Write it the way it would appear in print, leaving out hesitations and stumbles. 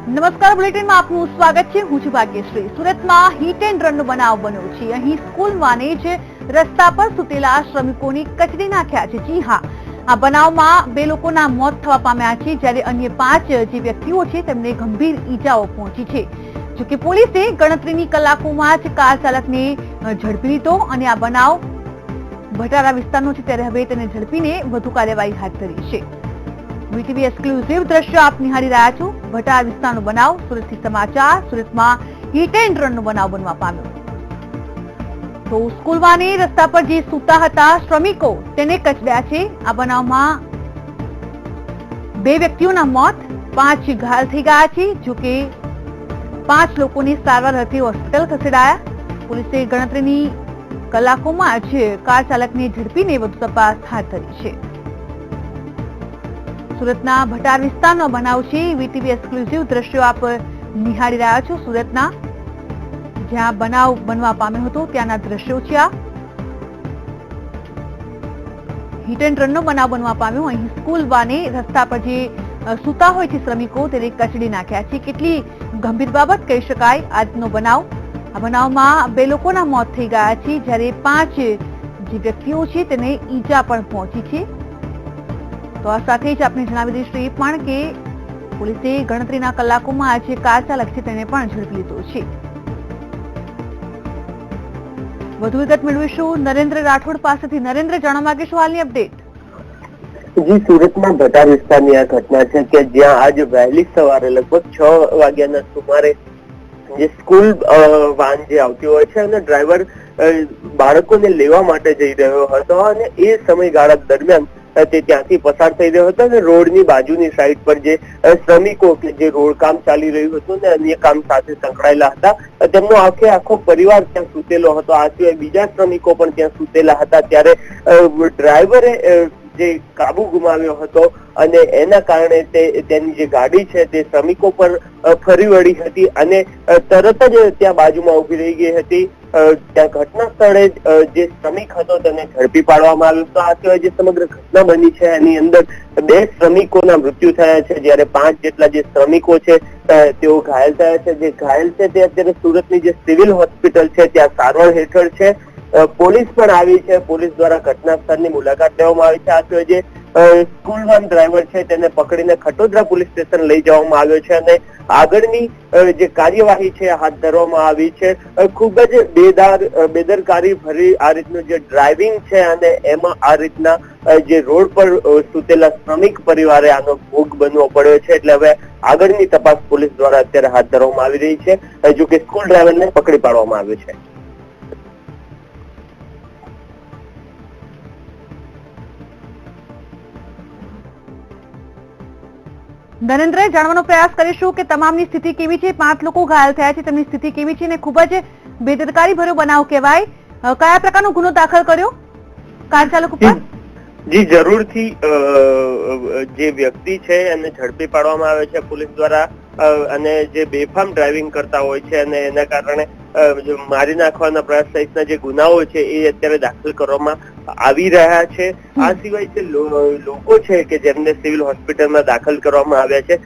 નમસ્કાર, બુલેટિનમાં આપનું સ્વાગત છે. હું છું ભાગ્યશ્રી. સુરતમાં હિટ એન્ડ રનનો બનાવ બન્યો છે. અહીં સ્કૂલ વાને જ રસ્તા પર સૂતેલા શ્રમિકોને કચડી નાખ્યા છે. જી હા, આ બનાવમાં 2 લોકોના મોત થવા પામ્યા છે, જ્યારે અન્ય 5 જે વ્યક્તિઓ છે તેમને ગંભીર ઈજાઓ પહોંચી છે. જોકે પોલીસે ગણતરીની કલાકોમાં જ કાર ચાલકને ઝડપી લીધો અને આ બનાવ ભટારા વિસ્તારનો છે, ત્યારે હવે તેને ઝડપીને વધુ કાર્યવાહી હાથ ધરી છે. વીટીવી એક્સક્લુઝિવ દ્રશ્ય આપ નિહાળી રહ્યા છો. ભટાર વિસ્તારનો બનાવ, સુરતથી સમાચાર. સુરતમાં હિટ એન્ડ રનનો બનાવ બનવા પામ્યો. તો સ્કૂલ વાને રસ્તા પર જે સૂતા હતા શ્રમિકો તેને કચડ્યા છે. આ બનાવમાં 2 વ્યક્તિઓના મોત, 5 ઘાયલ થઈ ગયા છે. જોકે 5 લોકોને સારવાર અર્થે હોસ્પિટલ ખસેડાયા. પોલીસે ગણતરીની કલાકોમાં જ કાર ચાલકને ઝડપીને વધુ તપાસ હાથ ધરી છે. સુરતના ભટાર વિસ્તારનો બનાવ છે. વીટીવી એક્સક્લુઝિવ દ્રશ્યો આપ નિહાળી રહ્યા છો. સુરતના જ્યાં બનાવ બનવા પામ્યો હતો ત્યાંના દ્રશ્યો છે. આ હિટ એન્ડ રનનો બનાવ બનવા પામ્યો. અહીં સ્કૂલ વાને રસ્તા પર જે સૂતા હોય છે શ્રમિકો તેને કચડી નાખ્યા છે. કેટલી ગંભીર બાબત કહી શકાય આજનો બનાવ. આ બનાવમાં 2 લોકોના મોત થઈ ગયા છે, જ્યારે 5 જે વ્યક્તિઓ છે તેને ઈજા પણ પહોંચી છે. તો આ સાથે જ આપણે જણાવી દઈશું એ પણ કે પોલીસે ગણતરીના કલાકોમાં જે કાર ચાલક છે તેને પણ ઝડપી લીધો છે. વધુ વિગત મેળવીશું નરેન્દ્ર રાઠોડ પાસેથી. નરેન્દ્ર, જાણવા માંગીશું હાલની અપડેટ. જી, સુરતમાં ભટાર વિસ્તારની આ ઘટના છે કે જ્યાં આજ વહેલી સવારે લગભગ 6 વાગ્યાના સુમારે જે સ્કૂલ વાન જે આવતી હોય છે અને ડ્રાઈવર બાળકોને લેવા માટે જઈ રહ્યો હતો અને એ સમયગાળા દરમિયાન તે ત્યાંથી પસાર થઈ રહ્યો હતો અને રોડની બાજુની સાઈડ પર જે શ્રમિકો કે જે રોડ કામ ચાલી રહ્યું હતું ને અન્ય કામ સાથે સંકળાયેલા હતા તેમનો આખો પરિવાર ત્યાં સૂતેલો હતો. આ સિવાય બીજા શ્રમિકો પણ ત્યાં સૂતેલા હતા. ત્યારે ડ્રાઈવરે જે કાબુ ગુમાવ્યો હતો અને એના કારણે તેની જે ગાડી છે તે શ્રમિકો પર ફરી વળી હતી અને તરત જ ત્યાં બાજુમાં ઉભી રહી ગઈ હતી. ત્યાં ઘટના સ્થળે જે શ્રમિક હતો તેને ઝડપી પાડવામાં આવ્યો હતો. આ સિવાય જે સમગ્ર ઘટના બની છે એની અંદર 2 શ્રમિકોના મૃત્યુ થયા છે, જ્યારે 5 જેટલા જે શ્રમિકો છે તેઓ ઘાયલ થયા છે. જે ઘાયલ છે તે અત્યારે સુરતની જે સિવિલ હોસ્પિટલ છે ત્યાં સારવાર હેઠળ છે. પોલીસ પણ આવી છે. પોલીસ દ્વારા ઘટના સ્થળની મુલાકાત લેવામાં આવી છે. આ સિવાય જે સ્કૂલ વાન ડ્રાઈવર છે તેને પકડીને ખટોદરા પોલીસ સ્ટેશન લઈ જવામાં આવ્યો છે અને આગળની જે કાર્યવાહી છે હાથ ધરવામાં આવી છે. ખૂબ જ બેદરકારી ભરી આ રીતનું જે ડ્રાઇવિંગ છે અને એમાં આ રીતના જે રોડ પર સૂતેલા શ્રમિક પરિવારે આનો ભોગ બનવો પડ્યો છે. એટલે હવે આગળની તપાસ પોલીસ દ્વારા અત્યારે હાથ ધરવામાં આવી રહી છે. જો કે સ્કૂલ ડ્રાઈવરને પકડી પાડવામાં આવ્યો છે. નરેન્દ્ર, જાણવાનો પ્રયાસ કરીશું કે તમામની સ્થિતિ કેવી છે. 5 લોકો ઘાયલ થયા છે, તેમની સ્થિતિ કેવી છે અને ખૂબ જ બેદરકારી ભર્યો બનાવ કહેવાય. કયા પ્રકારનો ગુનો દાખલ કર્યો કાર ચાલક ઉપર? જી, જરૂરથી જે વ્યક્તિ છે એને ઝડપી પાડવામાં આવે છે પોલીસ દ્વારા અને જે બેફામ ડ્રાઇવિંગ કરતા હોય છે અને એના કારણે મારી નાખવાના પ્રયાસ સહિતના જે ગુનાઓ છે એ અત્યારે દાખલ કરવામાં આવી રહ્યા છે. આ સિવાય જે લોકો છે કે જેમને સિવિલ હોસ્પિટલમાં દાખલ કરવામાં આવ્યા છે